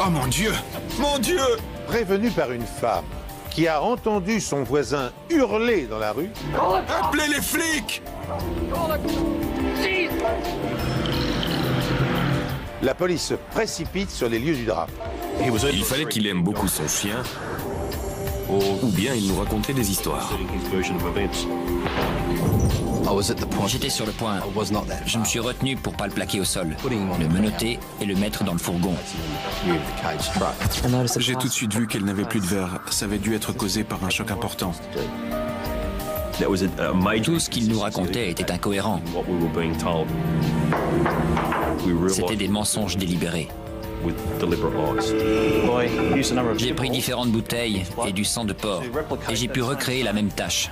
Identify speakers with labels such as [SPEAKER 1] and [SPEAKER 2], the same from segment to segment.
[SPEAKER 1] Oh mon Dieu! Mon Dieu!
[SPEAKER 2] Prévenu par une femme qui a entendu son voisin hurler dans la rue,
[SPEAKER 1] Appelez les flics!
[SPEAKER 2] la police se précipite sur les lieux du drame.
[SPEAKER 3] Il fallait qu'il aime beaucoup son chien, ou bien il nous racontait des histoires.
[SPEAKER 4] J'étais sur le point. Je me suis retenu pour pas le plaquer au sol, le menotter et le mettre dans le fourgon.
[SPEAKER 1] J'ai tout de suite vu qu'elle n'avait plus de verre. Ça avait dû être causé par un choc important.
[SPEAKER 4] Tout ce qu'il nous racontait était incohérent. C'était des mensonges délibérés. J'ai pris différentes bouteilles et du sang de porc, et j'ai pu recréer la même tâche.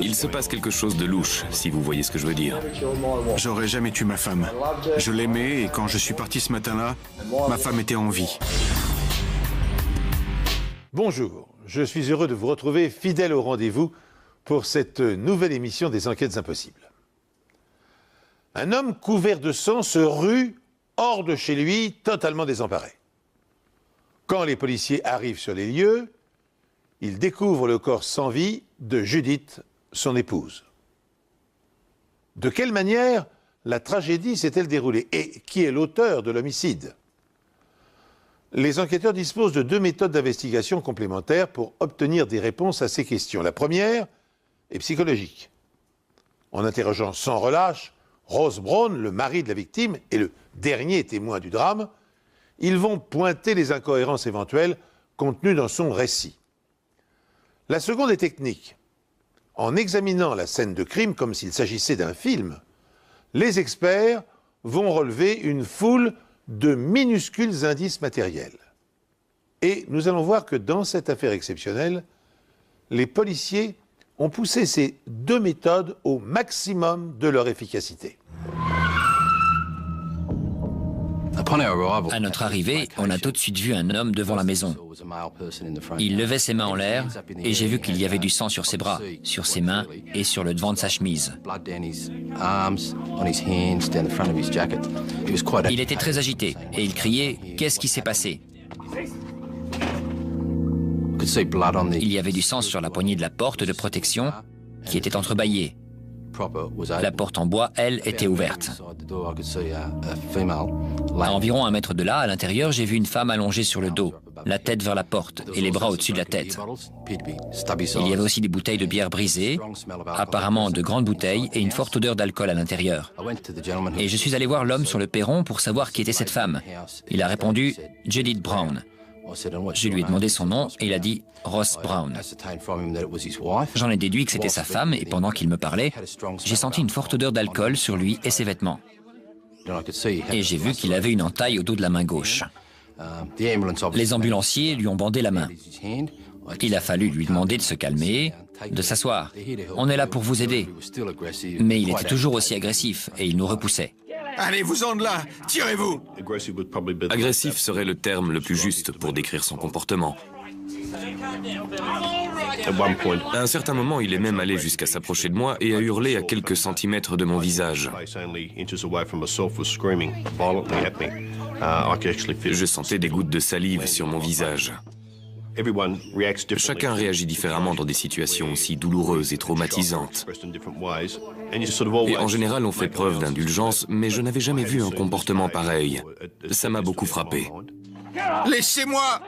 [SPEAKER 3] Il se passe quelque chose de louche, si vous voyez ce que je veux dire.
[SPEAKER 1] J'aurais jamais tué ma femme. Je l'aimais et quand je suis parti ce matin-là, ma femme était en vie.
[SPEAKER 2] Bonjour, je suis heureux de vous retrouver fidèle au rendez-vous pour cette nouvelle émission des Enquêtes Impossibles. Un homme couvert de sang se rue hors de chez lui, totalement désemparé. Quand les policiers arrivent sur les lieux, ils découvrent le corps sans vie de Judith, son épouse. De quelle manière la tragédie s'est-elle déroulée et qui est l'auteur de l'homicide? Les enquêteurs disposent de deux méthodes d'investigation complémentaires pour obtenir des réponses à ces questions. La première est psychologique. En interrogeant sans relâche Ross Brown, le mari de la victime et le dernier témoin du drame, ils vont pointer les incohérences éventuelles contenues dans son récit. La seconde est technique. En examinant la scène de crime comme s'il s'agissait d'un film, les experts vont relever une foule de minuscules indices matériels. Et nous allons voir que dans cette affaire exceptionnelle, les policiers ont poussé ces deux méthodes au maximum de leur efficacité.
[SPEAKER 4] À notre arrivée, on a tout de suite vu un homme devant la maison. Il levait ses mains en l'air et j'ai vu qu'il y avait du sang sur ses bras, sur ses mains et sur le devant de sa chemise. Il était très agité et il criait « Qu'est-ce qui s'est passé ?» Il y avait du sang sur la poignée de la porte de protection qui était entrebâillée. La porte en bois, elle, était ouverte. À environ 1 mètre de là, à l'intérieur, j'ai vu une femme allongée sur le dos, la tête vers la porte et les bras au-dessus de la tête. Il y avait aussi des bouteilles de bière brisées, apparemment de grandes bouteilles, et une forte odeur d'alcool à l'intérieur. Et je suis allé voir l'homme sur le perron pour savoir qui était cette femme. Il a répondu « Judith Brown ». Je lui ai demandé son nom et il a dit Ross Brown. J'en ai déduit que c'était sa femme et pendant qu'il me parlait, j'ai senti une forte odeur d'alcool sur lui et ses vêtements. Et j'ai vu qu'il avait une entaille au dos de la main gauche. Les ambulanciers lui ont bandé la main. Il a fallu lui demander de se calmer, de s'asseoir. On est là pour vous aider. Mais il était toujours aussi agressif et il nous repoussait.
[SPEAKER 1] Allez-vous-en de là! Tirez-vous!
[SPEAKER 3] Agressif serait le terme le plus juste pour décrire son comportement. À un certain moment, il est même allé jusqu'à s'approcher de moi et a hurlé à quelques centimètres de mon visage. Je sentais des gouttes de salive sur mon visage. Chacun réagit différemment dans des situations aussi douloureuses et traumatisantes. Et en général, on fait preuve d'indulgence, mais je n'avais jamais vu un comportement pareil. Ça m'a beaucoup frappé.
[SPEAKER 1] Laissez-moi!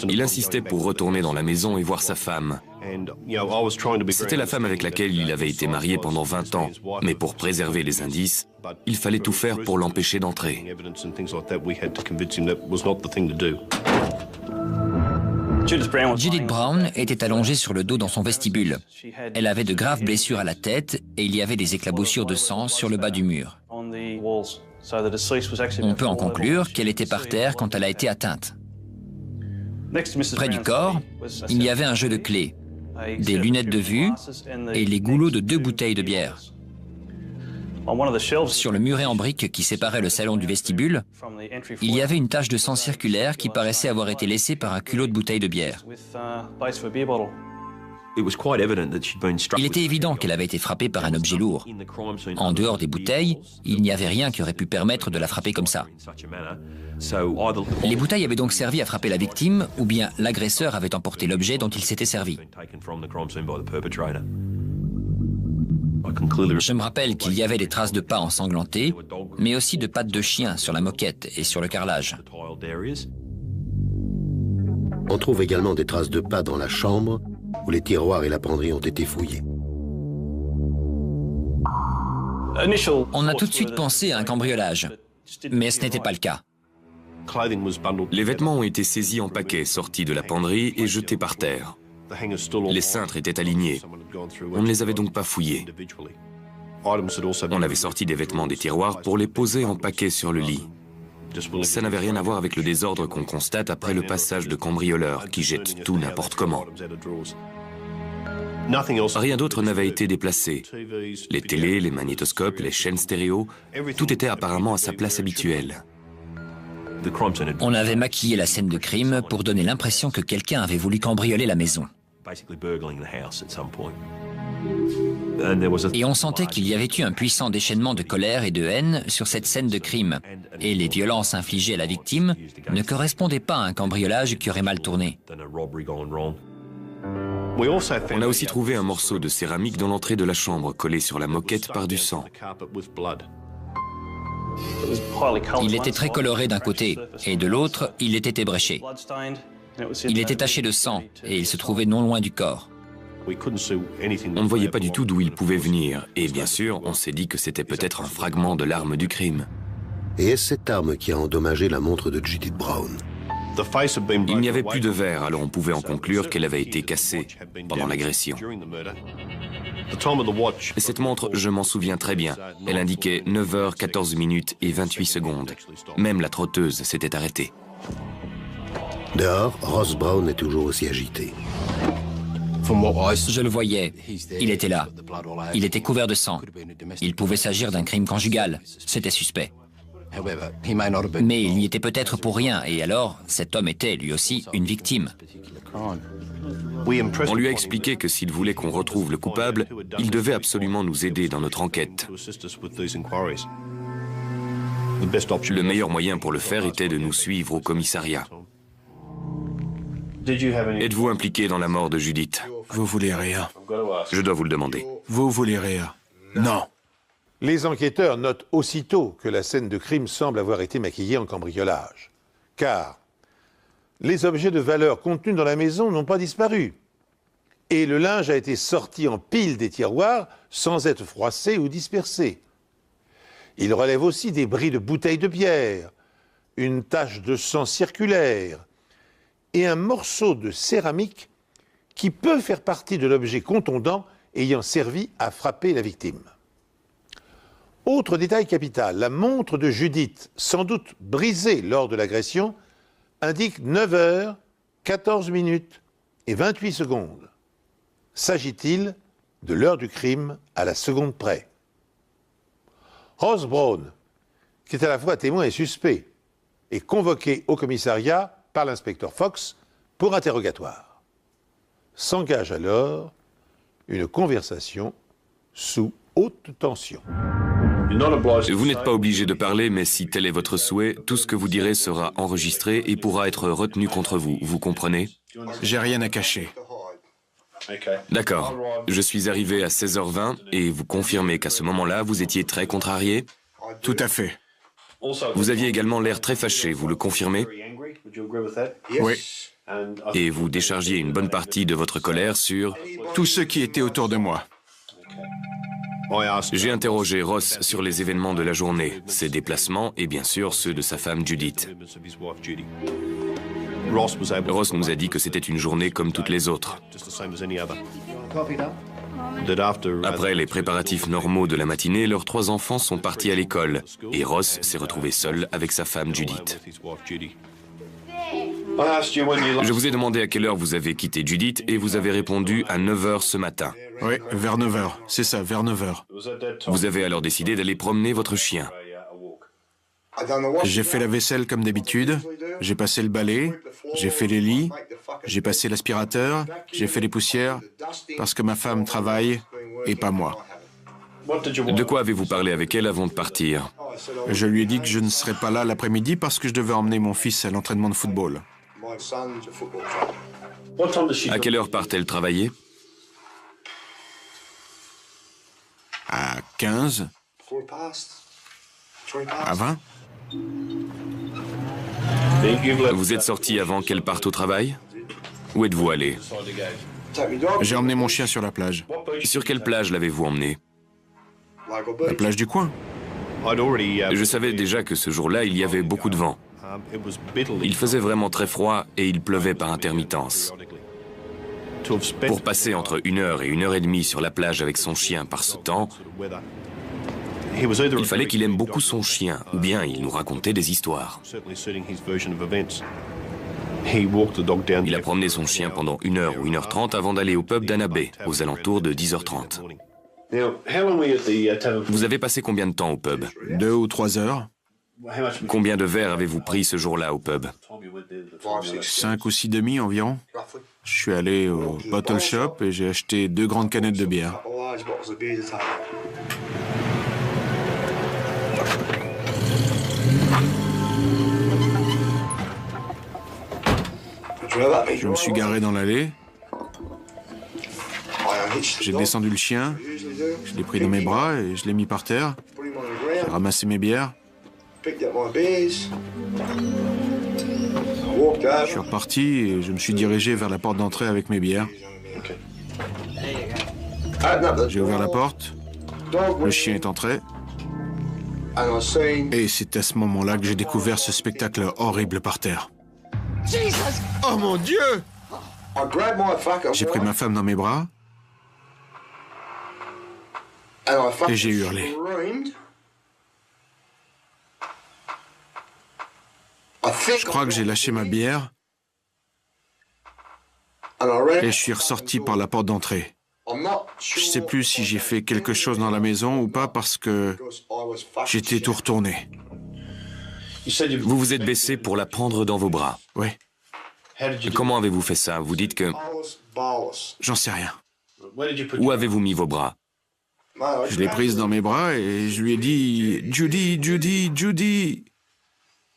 [SPEAKER 3] Il insistait pour retourner dans la maison et voir sa femme. C'était la femme avec laquelle il avait été marié pendant 20 ans, mais pour préserver les indices, il fallait tout faire pour l'empêcher d'entrer.
[SPEAKER 4] Judith Brown était allongée sur le dos dans son vestibule. Elle avait de graves blessures à la tête et il y avait des éclaboussures de sang sur le bas du mur. On peut en conclure qu'elle était par terre quand elle a été atteinte. Près du corps, il y avait un jeu de clés, des lunettes de vue et les goulots de 2 bouteilles de bière. Sur le muret en briques qui séparait le salon du vestibule, il y avait une tache de sang circulaire qui paraissait avoir été laissée par un culot de bouteille de bière. Il était évident qu'elle avait été frappée par un objet lourd. En dehors des bouteilles, il n'y avait rien qui aurait pu permettre de la frapper comme ça. Les bouteilles avaient donc servi à frapper la victime, ou bien l'agresseur avait emporté l'objet dont il s'était servi. Je me rappelle qu'il y avait des traces de pas ensanglantés, mais aussi de pattes de chien sur la moquette et sur le carrelage.
[SPEAKER 5] On trouve également des traces de pas dans la chambre où les tiroirs et la penderie ont été fouillés.
[SPEAKER 4] On a tout de suite pensé à un cambriolage, mais ce n'était pas le cas.
[SPEAKER 3] Les vêtements ont été saisis en paquets, sortis de la penderie et jetés par terre. Les cintres étaient alignés. On ne les avait donc pas fouillés. On avait sorti des vêtements des tiroirs pour les poser en paquets sur le lit. Ça n'avait rien à voir avec le désordre qu'on constate après le passage de cambrioleurs qui jettent tout n'importe comment. Rien d'autre n'avait été déplacé. Les télés, les magnétoscopes, les chaînes stéréo, tout était apparemment à sa place habituelle.
[SPEAKER 4] On avait maquillé la scène de crime pour donner l'impression que quelqu'un avait voulu cambrioler la maison. Et on sentait qu'il y avait eu un puissant déchaînement de colère et de haine sur cette scène de crime. Et les violences infligées à la victime ne correspondaient pas à un cambriolage qui aurait mal tourné.
[SPEAKER 3] On a aussi trouvé un morceau de céramique dans l'entrée de la chambre, collé sur la moquette par du sang.
[SPEAKER 4] Il était très coloré d'un côté, et de l'autre, il était ébréché. Il était taché de sang, et il se trouvait non loin du corps.
[SPEAKER 3] On ne voyait pas du tout d'où il pouvait venir, et bien sûr, on s'est dit que c'était peut-être un fragment de l'arme du crime.
[SPEAKER 5] Et est-ce cette arme qui a endommagé la montre de Judith Brown?
[SPEAKER 3] Il n'y avait plus de verre, alors on pouvait en conclure qu'elle avait été cassée pendant l'agression. Et cette montre, je m'en souviens très bien. Elle indiquait 9h, 14 minutes et 28 secondes. Même la trotteuse s'était arrêtée.
[SPEAKER 5] Dehors, Ross Brown est toujours aussi agité.
[SPEAKER 4] Je le voyais. Il était là. Il était couvert de sang. Il pouvait s'agir d'un crime conjugal. C'était suspect. Mais il y était peut-être pour rien, et alors, cet homme était, lui aussi, une victime.
[SPEAKER 3] On lui a expliqué que s'il voulait qu'on retrouve le coupable, il devait absolument nous aider dans notre enquête. Le meilleur moyen pour le faire était de nous suivre au commissariat. Êtes-vous impliqué dans la mort de Judith?
[SPEAKER 1] Vous voulez rien.
[SPEAKER 3] Je dois vous le demander.
[SPEAKER 1] Vous voulez rien. Non.
[SPEAKER 2] Les enquêteurs notent aussitôt que la scène de crime semble avoir été maquillée en cambriolage. Car les objets de valeur contenus dans la maison n'ont pas disparu. Et le linge a été sorti en pile des tiroirs sans être froissé ou dispersé. Il relève aussi des bris de bouteilles de bière, une tache de sang circulaire et un morceau de céramique qui peut faire partie de l'objet contondant ayant servi à frapper la victime. Autre détail capital, la montre de Judith, sans doute brisée lors de l'agression, indique 9h, 14 minutes et 28 secondes. S'agit-il de l'heure du crime à la seconde près? Ross Brown, qui est à la fois témoin et suspect, est convoqué au commissariat par l'inspecteur Fox pour interrogatoire. S'engage alors une conversation sous haute tension.
[SPEAKER 3] Vous n'êtes pas obligé de parler, mais si tel est votre souhait, tout ce que vous direz sera enregistré et pourra être retenu contre vous. Vous comprenez?
[SPEAKER 1] J'ai rien à cacher.
[SPEAKER 3] D'accord. Je suis arrivé à 16h20 et vous confirmez qu'à ce moment-là, vous étiez très contrarié?
[SPEAKER 1] Tout à fait.
[SPEAKER 3] Vous aviez également l'air très fâché, vous le confirmez?
[SPEAKER 1] Oui.
[SPEAKER 3] Et vous déchargiez une bonne partie de votre colère sur...
[SPEAKER 1] Tous ceux qui étaient autour de moi.
[SPEAKER 3] J'ai interrogé Ross sur les événements de la journée, ses déplacements et bien sûr ceux de sa femme Judith. Ross nous a dit que c'était une journée comme toutes les autres. Après les préparatifs normaux de la matinée, leurs 3 enfants sont partis à l'école et Ross s'est retrouvé seul avec sa femme Judith. Je vous ai demandé à quelle heure vous avez quitté Judith et vous avez répondu à 9h ce matin.
[SPEAKER 1] Oui, vers 9h. C'est ça, vers 9h.
[SPEAKER 3] Vous avez alors décidé d'aller promener votre chien.
[SPEAKER 1] J'ai fait la vaisselle comme d'habitude, j'ai passé le balai, j'ai fait les lits, j'ai passé l'aspirateur, j'ai fait les poussières, parce que ma femme travaille et pas moi.
[SPEAKER 3] De quoi avez-vous parlé avec elle avant de partir?
[SPEAKER 1] Je lui ai dit que je ne serais pas là l'après-midi parce que je devais emmener mon fils à l'entraînement de football.
[SPEAKER 3] À quelle heure part-elle travailler?
[SPEAKER 1] À 15, à 20.
[SPEAKER 3] Vous êtes sorti avant qu'elle parte au travail? Où êtes-vous allé?
[SPEAKER 1] J'ai emmené mon chien sur la plage.
[SPEAKER 3] Sur quelle plage l'avez-vous emmené?
[SPEAKER 1] La plage du coin.
[SPEAKER 3] Je savais déjà que ce jour-là, il y avait beaucoup de vent. Il faisait vraiment très froid et il pleuvait par intermittence. Pour passer entre 1 heure et 1 heure et demie sur la plage avec son chien par ce temps, il fallait qu'il aime beaucoup son chien, ou bien il nous racontait des histoires. Il a promené son chien pendant 1 heure ou 1h30 avant d'aller au pub d'Anna Bay, aux alentours de 10h30. Vous avez passé combien de temps au pub?
[SPEAKER 1] 2 ou 3 heures.
[SPEAKER 3] Combien de verres avez-vous pris ce jour-là au pub?
[SPEAKER 1] 5 ou 6 demi environ. Je suis allé au bottle shop et j'ai acheté 2 grandes canettes de bière. Je me suis garé dans l'allée. J'ai descendu le chien, je l'ai pris dans mes bras et je l'ai mis par terre. J'ai ramassé mes bières. Je suis reparti et je me suis dirigé vers la porte d'entrée avec mes bières. J'ai ouvert la porte, le chien est entré. Et c'est à ce moment-là que j'ai découvert ce spectacle horrible par terre. Oh mon Dieu! J'ai pris ma femme dans mes bras et j'ai hurlé. Je crois que j'ai lâché ma bière et je suis ressorti par la porte d'entrée. Je ne sais plus si j'ai fait quelque chose dans la maison ou pas parce que j'étais tout retourné.
[SPEAKER 3] Vous vous êtes baissé pour la prendre dans vos bras.
[SPEAKER 1] Oui.
[SPEAKER 3] Comment avez-vous fait ça? Vous dites que...
[SPEAKER 1] J'en sais rien.
[SPEAKER 3] Où avez-vous mis vos bras?
[SPEAKER 1] Je l'ai prise dans mes bras et je lui ai dit « Judy, Judy, Judy !»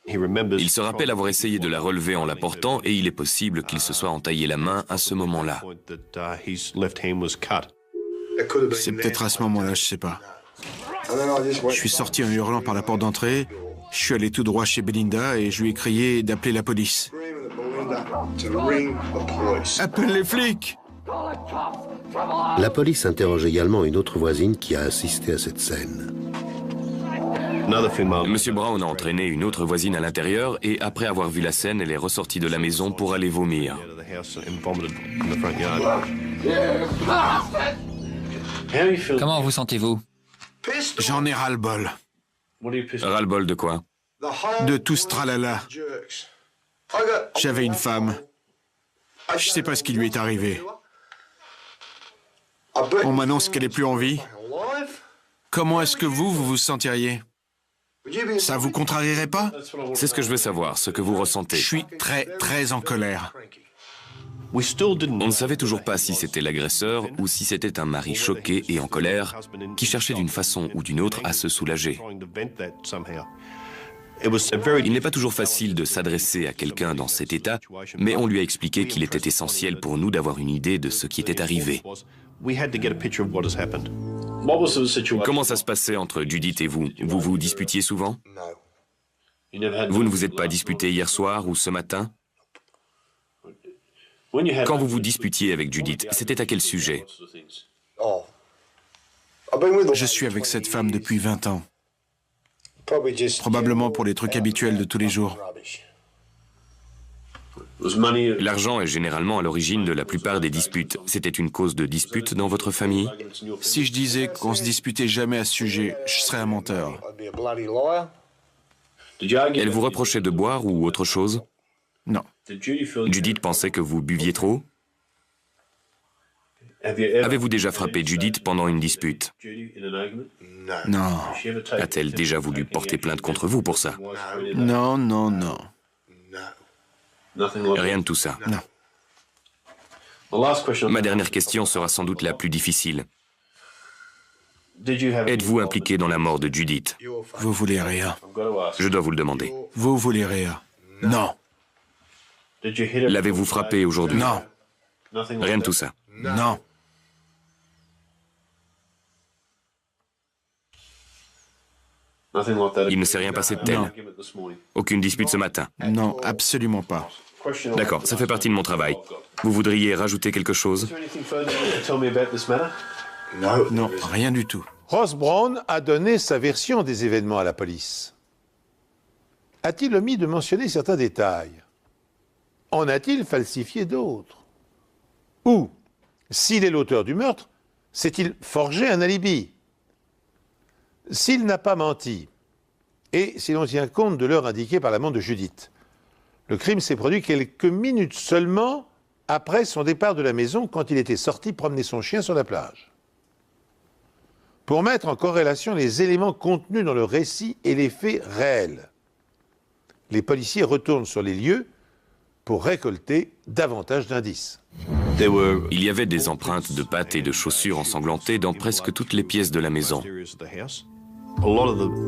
[SPEAKER 3] Il se rappelle avoir essayé de la relever en la portant et il est possible qu'il se soit entaillé la main à ce moment-là.
[SPEAKER 1] C'est peut-être à ce moment-là, je sais pas. Je suis sorti en hurlant par la porte d'entrée, je suis allé tout droit chez Belinda et je lui ai crié d'appeler la police. Appelle les flics!
[SPEAKER 5] La police interroge également une autre voisine qui a assisté à cette scène.
[SPEAKER 3] Monsieur Brown a entraîné une autre voisine à l'intérieur et après avoir vu la scène, elle est ressortie de la maison pour aller vomir.
[SPEAKER 4] Comment vous sentez-vous?
[SPEAKER 1] J'en ai ras-le-bol.
[SPEAKER 3] Ras-le-bol de quoi?
[SPEAKER 1] De tout ce tralala. J'avais une femme. Je sais pas ce qui lui est arrivé. On m'annonce qu'elle est plus en vie. Comment est-ce que vous vous sentiriez? Ça vous contrarierait pas?
[SPEAKER 3] C'est ce que je veux savoir, ce que vous ressentez.
[SPEAKER 1] Je suis très en colère.
[SPEAKER 3] On ne savait toujours pas si c'était l'agresseur ou si c'était un mari choqué et en colère qui cherchait d'une façon ou d'une autre à se soulager. Il n'est pas toujours facile de s'adresser à quelqu'un dans cet état, mais on lui a expliqué qu'il était essentiel pour nous d'avoir une idée de ce qui était arrivé. Comment ça se passait entre Judith et vous? Vous vous disputiez souvent? Vous ne vous êtes pas disputé hier soir ou ce matin? Quand vous vous disputiez avec Judith, c'était à quel sujet?
[SPEAKER 1] Je suis avec cette femme depuis 20 ans. Probablement pour les trucs habituels de tous les jours.
[SPEAKER 3] L'argent est généralement à l'origine de la plupart des disputes. C'était une cause de dispute dans votre famille?
[SPEAKER 1] Si je disais qu'on se disputait jamais à ce sujet, je serais un menteur.
[SPEAKER 3] Elle vous reprochait de boire ou autre chose?
[SPEAKER 1] Non.
[SPEAKER 3] Judith pensait que vous buviez trop? Avez-vous déjà frappé Judith pendant une dispute?
[SPEAKER 1] Non,
[SPEAKER 3] A-t-elle déjà voulu porter plainte contre vous pour ça?
[SPEAKER 1] non, non, non.
[SPEAKER 3] Rien de tout ça.
[SPEAKER 1] Non.
[SPEAKER 3] Ma dernière question sera sans doute la plus difficile. Êtes-vous impliqué dans la mort de Judith?
[SPEAKER 1] Vous voulez Réa.
[SPEAKER 3] Je dois vous le demander.
[SPEAKER 1] Vous voulez Réa. Non,
[SPEAKER 3] L'avez-vous frappé aujourd'hui?
[SPEAKER 1] non,
[SPEAKER 3] Rien de tout ça.
[SPEAKER 1] non.
[SPEAKER 3] Il ne s'est rien passé de tel.
[SPEAKER 1] Non.
[SPEAKER 3] Aucune dispute ce matin.
[SPEAKER 1] Non, absolument pas.
[SPEAKER 3] D'accord, ça fait partie de mon travail. Vous voudriez rajouter quelque chose?
[SPEAKER 1] Non, rien du tout.
[SPEAKER 2] Ross Brown a donné sa version des événements à la police. A-t-il omis de mentionner certains détails? En a-t-il falsifié d'autres? Ou, s'il est l'auteur du meurtre, s'est-il forgé un alibi? S'il n'a pas menti, et si l'on tient compte de l'heure indiquée par l'amant de Judith, le crime s'est produit quelques minutes seulement après son départ de la maison quand il était sorti promener son chien sur la plage. Pour mettre en corrélation les éléments contenus dans le récit et les faits réels, les policiers retournent sur les lieux pour récolter davantage d'indices.
[SPEAKER 3] Il y avait des empreintes de pattes et de chaussures ensanglantées dans presque toutes les pièces de la maison.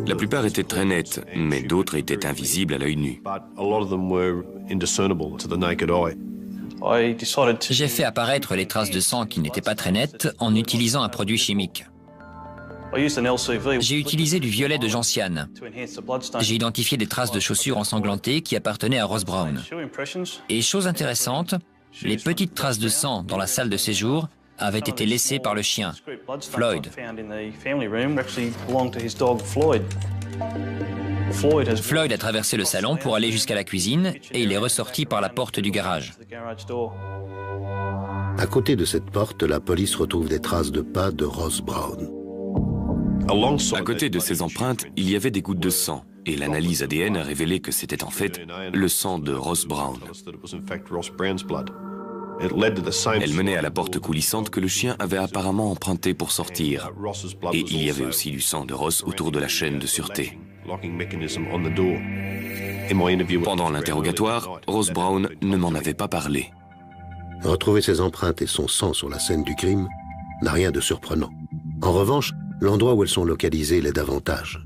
[SPEAKER 3] La plupart étaient très nettes, mais d'autres étaient invisibles à l'œil nu.
[SPEAKER 4] J'ai fait apparaître les traces de sang qui n'étaient pas très nettes en utilisant un produit chimique. J'ai utilisé du violet de gentiane. J'ai identifié des traces de chaussures ensanglantées qui appartenaient à Ross Brown. Et chose intéressante, les petites traces de sang dans la salle de séjour avaient été laissées par le chien, Floyd. Floyd a traversé le salon pour aller jusqu'à la cuisine et il est ressorti par la porte du garage.
[SPEAKER 5] À côté de cette porte, la police retrouve des traces de pas de Ross Brown.
[SPEAKER 3] À côté de ces empreintes, il y avait des gouttes de sang, et l'analyse ADN a révélé que c'était en fait le sang de Ross Brown. Elle menait à la porte coulissante que le chien avait apparemment empruntée pour sortir, et il y avait aussi du sang de Ross autour de la chaîne de sûreté. Pendant l'interrogatoire, Ross Brown ne m'en avait pas parlé.
[SPEAKER 5] Retrouver ses empreintes et son sang sur la scène du crime n'a rien de surprenant. En revanche, l'endroit où elles sont localisées l'est davantage.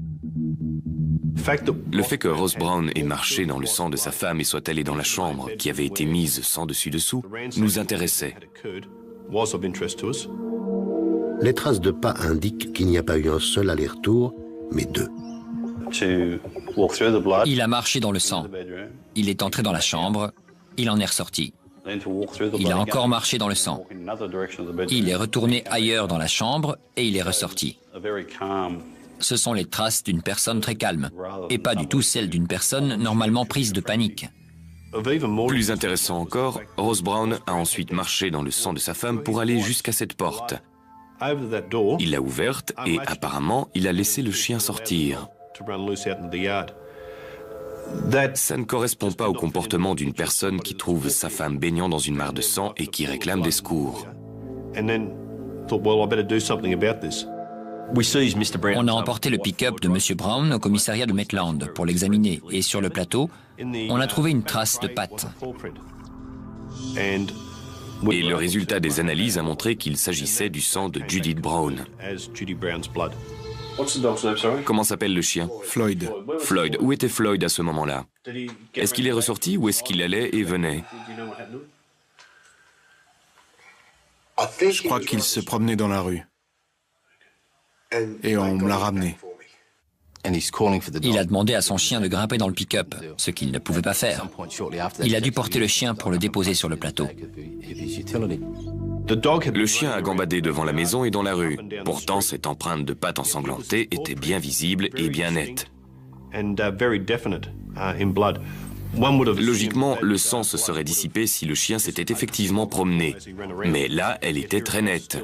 [SPEAKER 3] Le fait que Ross Brown ait marché dans le sang de sa femme et soit allé dans la chambre qui avait été mise sans dessus-dessous nous intéressait.
[SPEAKER 5] Les traces de pas indiquent qu'il n'y a pas eu un seul aller-retour, mais deux.
[SPEAKER 4] Il a marché dans le sang. Il est entré dans la chambre, il en est ressorti. Il a encore marché dans le sang. Il est retourné ailleurs dans la chambre et il est ressorti. Ce sont les traces d'une personne très calme, et pas du tout celles d'une personne normalement prise de panique.
[SPEAKER 3] Plus intéressant encore, Ross Brown a ensuite marché dans le sang de sa femme pour aller jusqu'à cette porte. Il l'a ouverte et apparemment, il a laissé le chien sortir. Ça ne correspond pas au comportement d'une personne qui trouve sa femme baignant dans une mare de sang et qui réclame des secours.
[SPEAKER 4] On a emporté le pick-up de M. Brown au commissariat de Maitland pour l'examiner et sur le plateau, on a trouvé une trace de patte.
[SPEAKER 3] Et le résultat des analyses a montré qu'il s'agissait du sang de Judith Brown. Comment s'appelle le chien?
[SPEAKER 1] Floyd.
[SPEAKER 3] Floyd. Où était Floyd à ce moment-là? Est-ce qu'il est ressorti ou est-ce qu'il allait et venait?
[SPEAKER 1] Je crois qu'il se promenait dans la rue. Et on me l'a ramené.
[SPEAKER 4] Il a demandé à son chien de grimper dans le pick-up, ce qu'il ne pouvait pas faire. Il a dû porter le chien pour le déposer sur le plateau.
[SPEAKER 3] Le chien a gambadé devant la maison et dans la rue. Pourtant, cette empreinte de pattes ensanglantées était bien visible et bien nette. Logiquement, le sang se serait dissipé si le chien s'était effectivement promené. Mais là, elle était très nette.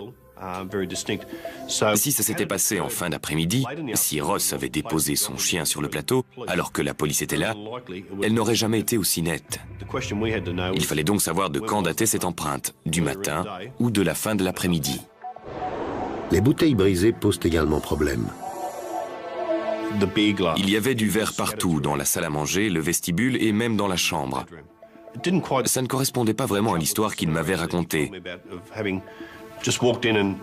[SPEAKER 3] Si ça s'était passé en fin d'après-midi, si Ross avait déposé son chien sur le plateau, alors que la police était là, elle n'aurait jamais été aussi nette. Il fallait donc savoir de quand datait cette empreinte, du matin ou de la fin de l'après-midi.
[SPEAKER 5] Les bouteilles brisées posent également problème.
[SPEAKER 3] Il y avait du verre partout, dans la salle à manger, le vestibule et même dans la chambre. Ça ne correspondait pas vraiment à l'histoire qu'il m'avait racontée.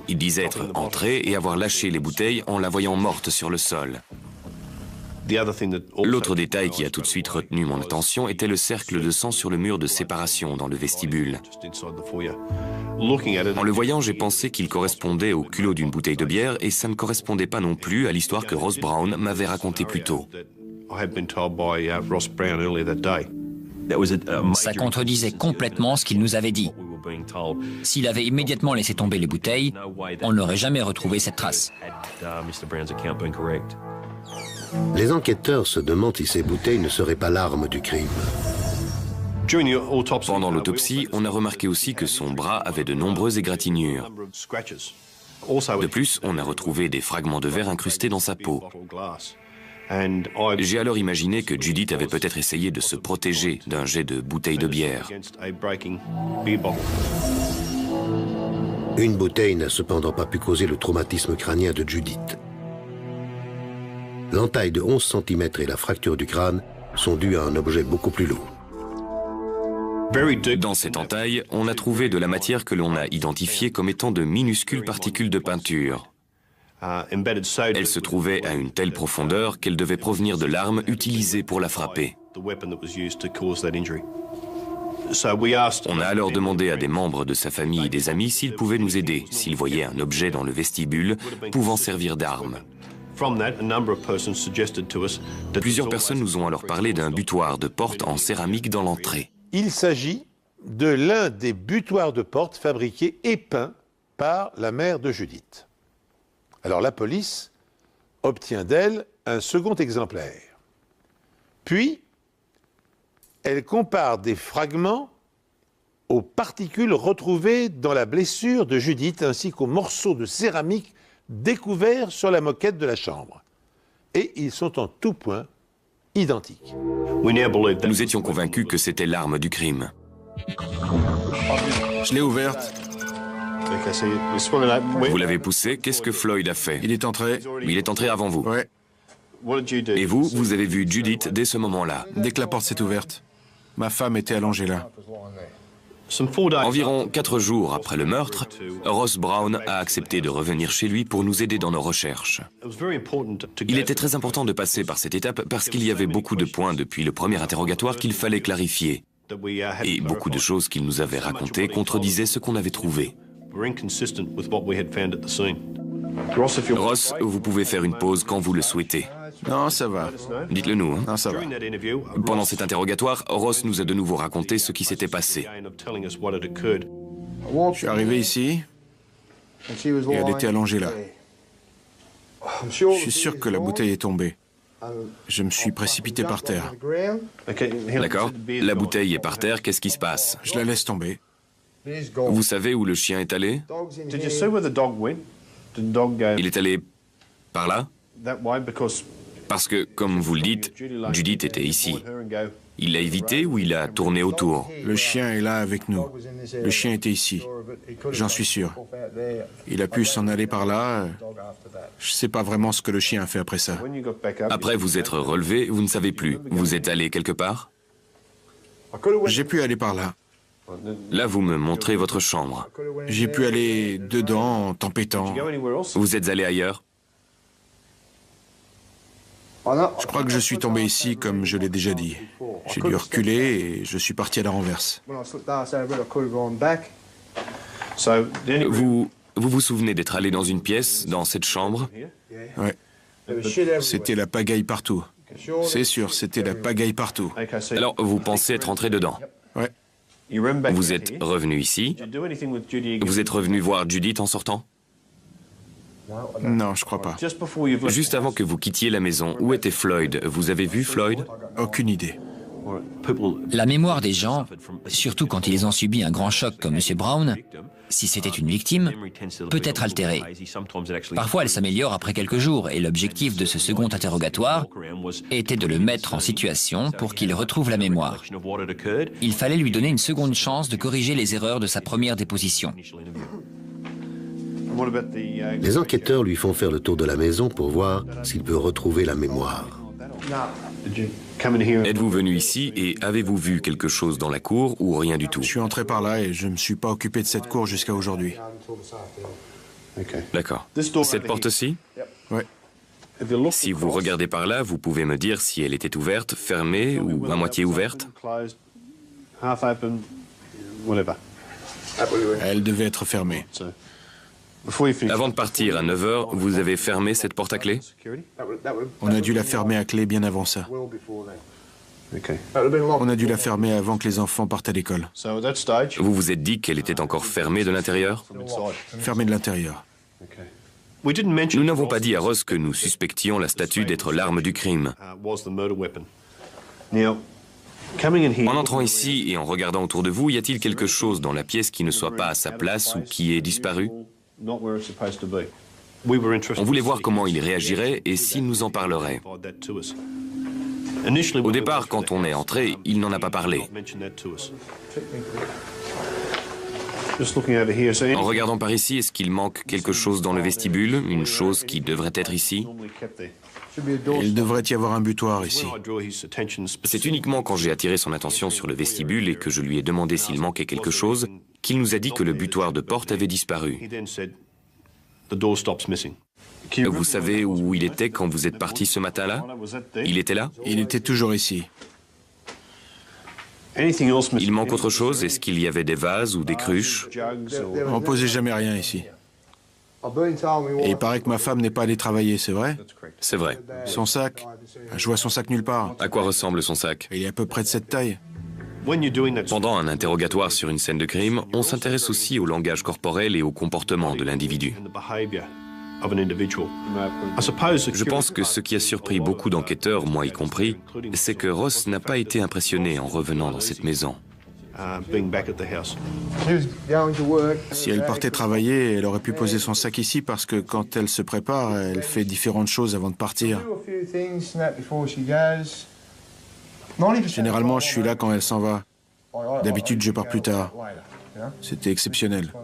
[SPEAKER 3] Il disait être entré et avoir lâché les bouteilles en la voyant morte sur le sol. L'autre détail qui a tout de suite retenu mon attention était le cercle de sang sur le mur de séparation dans le vestibule. En le voyant, j'ai pensé qu'il correspondait au culot d'une bouteille de bière et ça ne correspondait pas non plus à l'histoire que Ross Brown m'avait racontée plus tôt.
[SPEAKER 4] Ça contredisait complètement ce qu'il nous avait dit. S'il avait immédiatement laissé tomber les bouteilles, on n'aurait jamais retrouvé cette trace.
[SPEAKER 5] Les enquêteurs se demandent si ces bouteilles ne seraient pas l'arme du crime.
[SPEAKER 3] Pendant l'autopsie, on a remarqué aussi que son bras avait de nombreuses égratignures. De plus, on a retrouvé des fragments de verre incrustés dans sa peau. J'ai alors imaginé que Judith avait peut-être essayé de se protéger d'un jet de bouteille de bière.
[SPEAKER 5] Une bouteille n'a cependant pas pu causer le traumatisme crânien de Judith. L'entaille de 11 cm et la fracture du crâne sont dues à un objet beaucoup plus lourd.
[SPEAKER 3] Dans cette entaille, on a trouvé de la matière que l'on a identifiée comme étant de minuscules particules de peinture. Elle se trouvait à une telle profondeur qu'elle devait provenir de l'arme utilisée pour la frapper. On a alors demandé à des membres de sa famille et des amis s'ils pouvaient nous aider, s'ils voyaient un objet dans le vestibule pouvant servir d'arme. Plusieurs personnes nous ont alors parlé d'un butoir de porte en céramique dans l'entrée.
[SPEAKER 2] Il s'agit de l'un des butoirs de porte fabriqués et peints par la mère de Judith. Alors la police obtient d'elle un second exemplaire. Puis, elle compare des fragments aux particules retrouvées dans la blessure de Judith ainsi qu'aux morceaux de céramique découverts sur la moquette de la chambre. Et ils sont en tout point identiques.
[SPEAKER 3] Nous étions convaincus que c'était l'arme du crime.
[SPEAKER 1] Je l'ai ouverte.
[SPEAKER 3] Vous l'avez poussé, qu'est-ce que Floyd a fait?
[SPEAKER 1] Il est entré.
[SPEAKER 3] Il est entré avant vous.
[SPEAKER 1] Ouais.
[SPEAKER 3] Et vous, vous avez vu Judith dès ce moment-là.
[SPEAKER 1] Dès que la porte s'est ouverte, ma femme était allongée là.
[SPEAKER 3] Environ 4 jours après le meurtre, Ross Brown a accepté de revenir chez lui pour nous aider dans nos recherches. Il était très important de passer par cette étape parce qu'il y avait beaucoup de points depuis le premier interrogatoire qu'il fallait clarifier. Et beaucoup de choses qu'il nous avait racontées contredisaient ce qu'on avait trouvé. Ross, vous pouvez faire une pause quand vous le souhaitez.
[SPEAKER 1] Non, ça va.
[SPEAKER 3] Dites-le nous. Hein.
[SPEAKER 1] Non, ça va.
[SPEAKER 3] Pendant cet interrogatoire, Ross nous a de nouveau raconté ce qui s'était passé.
[SPEAKER 1] Je suis arrivé ici et elle était allongée là. Je suis sûr que la bouteille est tombée. Je me suis précipité par terre.
[SPEAKER 3] D'accord. La bouteille est par terre, qu'est-ce qui se passe?
[SPEAKER 1] Je la laisse tomber.
[SPEAKER 3] Vous savez où le chien est allé? Il est allé par là? Parce que, comme vous le dites, Judith était ici. Il l'a évité ou il a tourné autour?
[SPEAKER 1] Le chien est là avec nous. Le chien était ici. J'en suis sûr. Il a pu s'en aller par là. Je ne sais pas vraiment ce que le chien a fait après ça.
[SPEAKER 3] Après vous être relevé, vous ne savez plus. Vous êtes allé quelque part?
[SPEAKER 1] J'ai pu aller par là.
[SPEAKER 3] Là, vous me montrez votre chambre.
[SPEAKER 1] J'ai pu aller dedans en tempêtant.
[SPEAKER 3] Vous êtes allé ailleurs?
[SPEAKER 1] Je crois que je suis tombé ici, comme je l'ai déjà dit. J'ai dû reculer et je suis parti à la renverse.
[SPEAKER 3] Vous vous souvenez d'être allé dans une pièce, dans cette chambre?
[SPEAKER 1] Ouais. C'était la pagaille partout. C'est sûr, c'était la pagaille partout.
[SPEAKER 3] Alors, vous pensez être entré dedans?
[SPEAKER 1] Ouais.
[SPEAKER 3] Vous êtes revenu ici? Vous êtes revenu voir Judith en sortant?
[SPEAKER 1] Non, je crois pas.
[SPEAKER 3] Juste avant que vous quittiez la maison, où était Floyd? Vous avez vu Floyd?
[SPEAKER 1] Aucune idée.
[SPEAKER 4] La mémoire des gens, surtout quand ils ont subi un grand choc comme M. Brown, si c'était une victime, peut être altérée. Parfois, elle s'améliore après quelques jours et l'objectif de ce second interrogatoire était de le mettre en situation pour qu'il retrouve la mémoire. Il fallait lui donner une seconde chance de corriger les erreurs de sa première déposition.
[SPEAKER 5] Les enquêteurs lui font faire le tour de la maison pour voir s'il peut retrouver la mémoire.
[SPEAKER 3] Êtes-vous venu ici et avez-vous vu quelque chose dans la cour ou rien du tout?
[SPEAKER 1] Je suis entré par là et je ne me suis pas occupé de cette cour jusqu'à aujourd'hui.
[SPEAKER 3] D'accord. Cette porte-ci?
[SPEAKER 1] Oui.
[SPEAKER 3] Si vous regardez par là, vous pouvez me dire si elle était ouverte, fermée ou à moitié ouverte?
[SPEAKER 1] Elle devait être fermée.
[SPEAKER 3] Avant de partir à 9 h, vous avez fermé cette porte à clé?
[SPEAKER 1] On a dû la fermer à clé bien avant ça. On a dû la fermer avant que les enfants partent à l'école.
[SPEAKER 3] Vous vous êtes dit qu'elle était encore fermée de l'intérieur?
[SPEAKER 1] Fermée de l'intérieur.
[SPEAKER 3] Nous n'avons pas dit à Ross que nous suspections la statue d'être l'arme du crime. En entrant ici et en regardant autour de vous, y a-t-il quelque chose dans la pièce qui ne soit pas à sa place ou qui ait disparu? On voulait voir comment il réagirait et s'il nous en parlerait. Au départ, quand on est entré, il n'en a pas parlé. En regardant par ici, est-ce qu'il manque quelque chose dans le vestibule, une chose qui devrait être ici?
[SPEAKER 1] Il devrait y avoir un butoir ici.
[SPEAKER 3] C'est uniquement quand j'ai attiré son attention sur le vestibule et que je lui ai demandé s'il manquait quelque chose qu'il nous a dit que le butoir de porte avait disparu. Vous savez où il était quand vous êtes parti ce matin-là? Il était là?
[SPEAKER 1] Il était toujours ici.
[SPEAKER 3] Il manque autre chose? Est-ce qu'il y avait des vases ou des cruches?
[SPEAKER 1] On posait jamais rien ici. Et il paraît que ma femme n'est pas allée travailler, c'est vrai?
[SPEAKER 3] C'est vrai.
[SPEAKER 1] Son sac? Je vois son sac nulle part.
[SPEAKER 3] À quoi ressemble son sac?
[SPEAKER 1] Il est à peu près de cette taille.
[SPEAKER 3] Pendant un interrogatoire sur une scène de crime, on s'intéresse aussi au langage corporel et au comportement de l'individu. Je pense que ce qui a surpris beaucoup d'enquêteurs, moi y compris, c'est que Ross n'a pas été impressionné en revenant dans cette maison.
[SPEAKER 1] Si elle partait travailler, elle aurait pu poser son sac ici parce que quand elle se prépare, elle fait différentes choses avant de partir. Généralement, je suis là quand elle s'en va. D'habitude, je pars plus tard. C'était exceptionnel.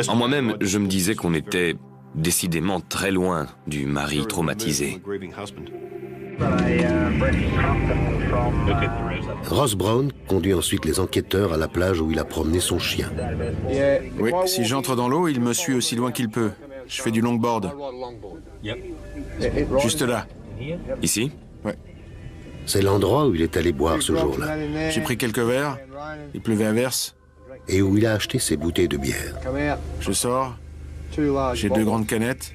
[SPEAKER 3] En moi-même, je me disais qu'on était décidément très loin du mari traumatisé.
[SPEAKER 5] Ross Brown conduit ensuite les enquêteurs à la plage où il a promené son chien.
[SPEAKER 1] Oui, si j'entre dans l'eau, il me suit aussi loin qu'il peut. Je fais du longboard. Juste là.
[SPEAKER 3] Ici?
[SPEAKER 1] Ouais.
[SPEAKER 5] C'est l'endroit où il est allé boire ce jour-là
[SPEAKER 1] J'ai pris quelques verres. Il pleuvait à verse.
[SPEAKER 5] et où il a acheté ses bouteilles de bière.
[SPEAKER 1] Je sors. J'ai 2 grandes canettes.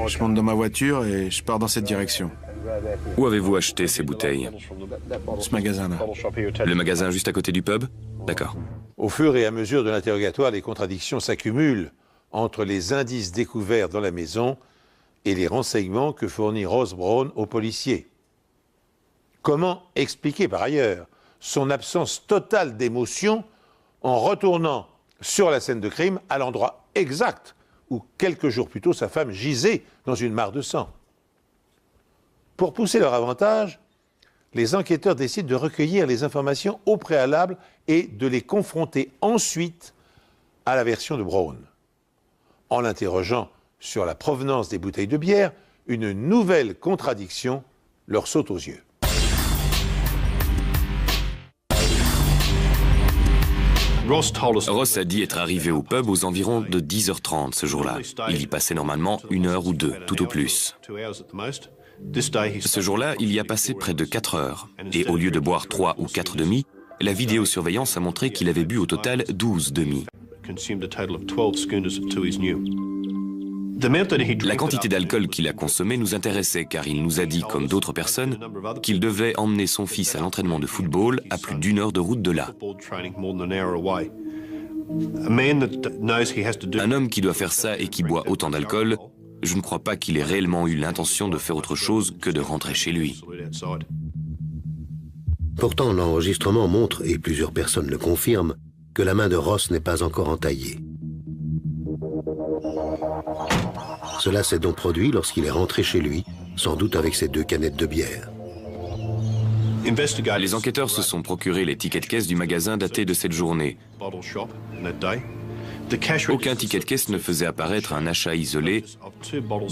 [SPEAKER 1] Je monte dans ma voiture et je pars dans cette direction.
[SPEAKER 3] Où avez-vous acheté ces bouteilles?
[SPEAKER 1] Ce magasin-là.
[SPEAKER 3] Le magasin juste à côté du pub? D'accord.
[SPEAKER 2] Au fur et à mesure de l'interrogatoire, les contradictions s'accumulent entre les indices découverts dans la maison et les renseignements que fournit Ross Brown aux policiers. Comment expliquer par ailleurs son absence totale d'émotion en retournant sur la scène de crime à l'endroit exact où quelques jours plus tôt sa femme gisait dans une mare de sang? Pour pousser leur avantage, les enquêteurs décident de recueillir les informations au préalable et de les confronter ensuite à la version de Brown. En l'interrogeant sur la provenance des bouteilles de bière, une nouvelle contradiction leur saute aux yeux.
[SPEAKER 3] Ross a dit être arrivé au pub aux environs de 10h30 ce jour-là. Il y passait normalement 1 heure ou 2, tout au plus. Ce jour-là, il y a passé près de 4 heures. Et au lieu de boire 3 ou 4 demi, la vidéosurveillance a montré qu'il avait bu au total 12 demi. La quantité d'alcool qu'il a consommé nous intéressait car il nous a dit, comme d'autres personnes, qu'il devait emmener son fils à l'entraînement de football à plus d'1 heure de route de là. Un homme qui doit faire ça et qui boit autant d'alcool, je ne crois pas qu'il ait réellement eu l'intention de faire autre chose que de rentrer chez lui.
[SPEAKER 5] Pourtant, l'enregistrement montre, et plusieurs personnes le confirment, que la main de Ross n'est pas encore entaillée. Cela s'est donc produit lorsqu'il est rentré chez lui, sans doute avec ses 2 canettes de bière.
[SPEAKER 3] Les enquêteurs se sont procuré les tickets de caisse du magasin datés de cette journée. Aucun ticket de caisse ne faisait apparaître un achat isolé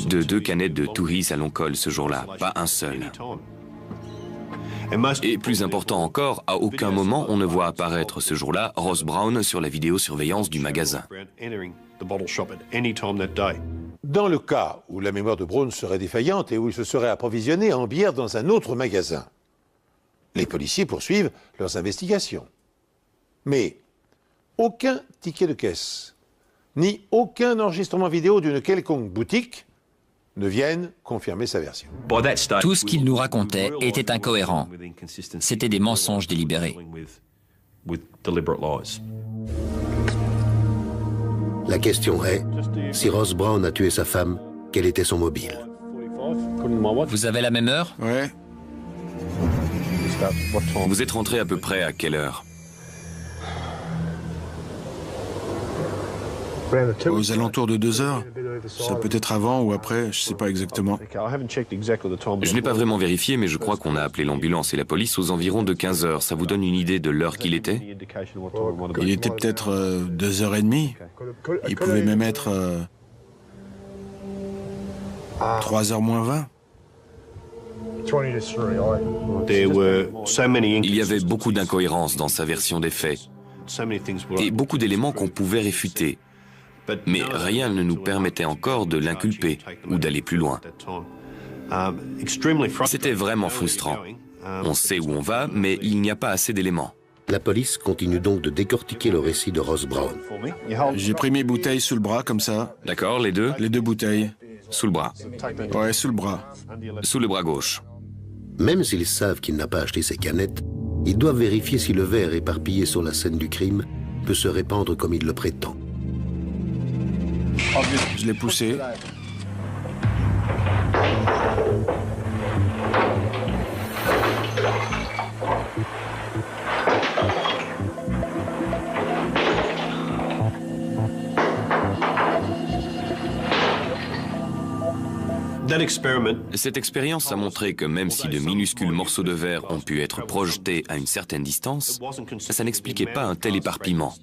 [SPEAKER 3] de 2 canettes de Tooheys à long col ce jour-là, pas un seul. Et plus important encore, à aucun moment on ne voit apparaître ce jour-là Ross Brown sur la vidéosurveillance du magasin.
[SPEAKER 2] Dans le cas où la mémoire de Brown serait défaillante et où il se serait approvisionné en bière dans un autre magasin, les policiers poursuivent leurs investigations. Mais aucun ticket de caisse, ni aucun enregistrement vidéo d'une quelconque boutique ne viennent confirmer sa version.
[SPEAKER 4] Tout ce qu'il nous racontait était incohérent. C'était des mensonges délibérés.
[SPEAKER 5] La question est, si Ross Brown a tué sa femme, quel était son mobile?
[SPEAKER 4] Vous avez la même heure?
[SPEAKER 1] Ouais,
[SPEAKER 3] Vous êtes rentré à peu près à quelle heure?
[SPEAKER 1] aux alentours de 2 heures. Ça peut être avant ou après, je sais pas exactement.
[SPEAKER 3] Je n'ai pas vraiment vérifié, mais je crois qu'on a appelé l'ambulance et la police aux environs de 15 heures. Ça vous donne une idée de l'heure qu'il était?
[SPEAKER 1] Il était peut-être 2h30. Il pouvait même être 3h moins 20.
[SPEAKER 3] Il y avait beaucoup d'incohérences dans sa version des faits et beaucoup d'éléments qu'on pouvait réfuter. Mais rien ne nous permettait encore de l'inculper ou d'aller plus loin. C'était vraiment frustrant. On sait où on va, mais il n'y a pas assez d'éléments.
[SPEAKER 5] La police continue donc de décortiquer le récit de Ross Brown.
[SPEAKER 1] J'ai pris mes bouteilles sous le bras, comme ça.
[SPEAKER 3] D'accord, les deux?
[SPEAKER 1] Les 2 bouteilles.
[SPEAKER 3] Sous le bras.
[SPEAKER 1] Ouais, sous le bras.
[SPEAKER 3] Sous le bras gauche.
[SPEAKER 5] Même s'ils savent qu'il n'a pas acheté ces canettes, ils doivent vérifier si le verre éparpillé sur la scène du crime peut se répandre comme il le prétend.
[SPEAKER 1] Je l'ai poussé.
[SPEAKER 3] Cette expérience a montré que même si de minuscules morceaux de verre ont pu être projetés à une certaine distance, ça n'expliquait pas un tel éparpillement.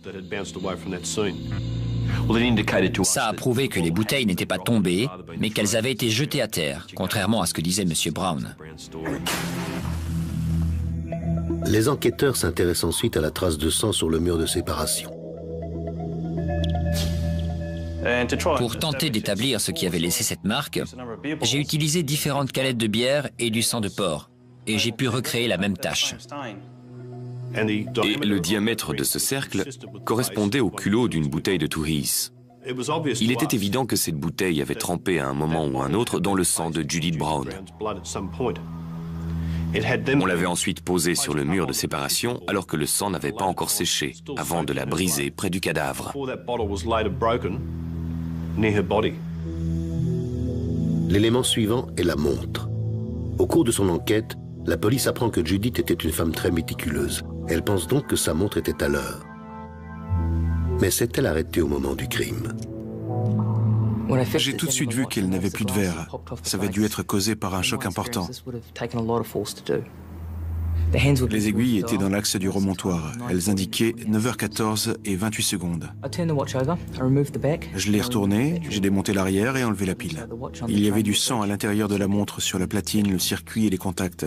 [SPEAKER 4] Ça a prouvé que les bouteilles n'étaient pas tombées, mais qu'elles avaient été jetées à terre, contrairement à ce que disait M. Brown.
[SPEAKER 5] Les enquêteurs s'intéressent ensuite à la trace de sang sur le mur de séparation.
[SPEAKER 4] Pour tenter d'établir ce qui avait laissé cette marque, j'ai utilisé différentes canettes de bière et du sang de porc, et j'ai pu recréer la même tache.
[SPEAKER 3] Et le diamètre de ce cercle correspondait au culot d'une bouteille de Tooheys. Il était évident que cette bouteille avait trempé à un moment ou un autre dans le sang de Judith Brown. On l'avait ensuite posée sur le mur de séparation alors que le sang n'avait pas encore séché, avant de la briser près du cadavre.
[SPEAKER 5] L'élément suivant est la montre. Au cours de son enquête, la police apprend que Judith était une femme très méticuleuse. Elle pense donc que sa montre était à l'heure. Mais s'est-elle arrêtée au moment du crime?
[SPEAKER 1] J'ai tout de suite vu qu'elle n'avait plus de verre. Ça avait dû être causé par un choc important. Les aiguilles étaient dans l'axe du remontoir. Elles indiquaient 9h14 et 28 secondes. Je l'ai retourné, j'ai démonté l'arrière et enlevé la pile. Il y avait du sang à l'intérieur de la montre sur la platine, le circuit et les contacts.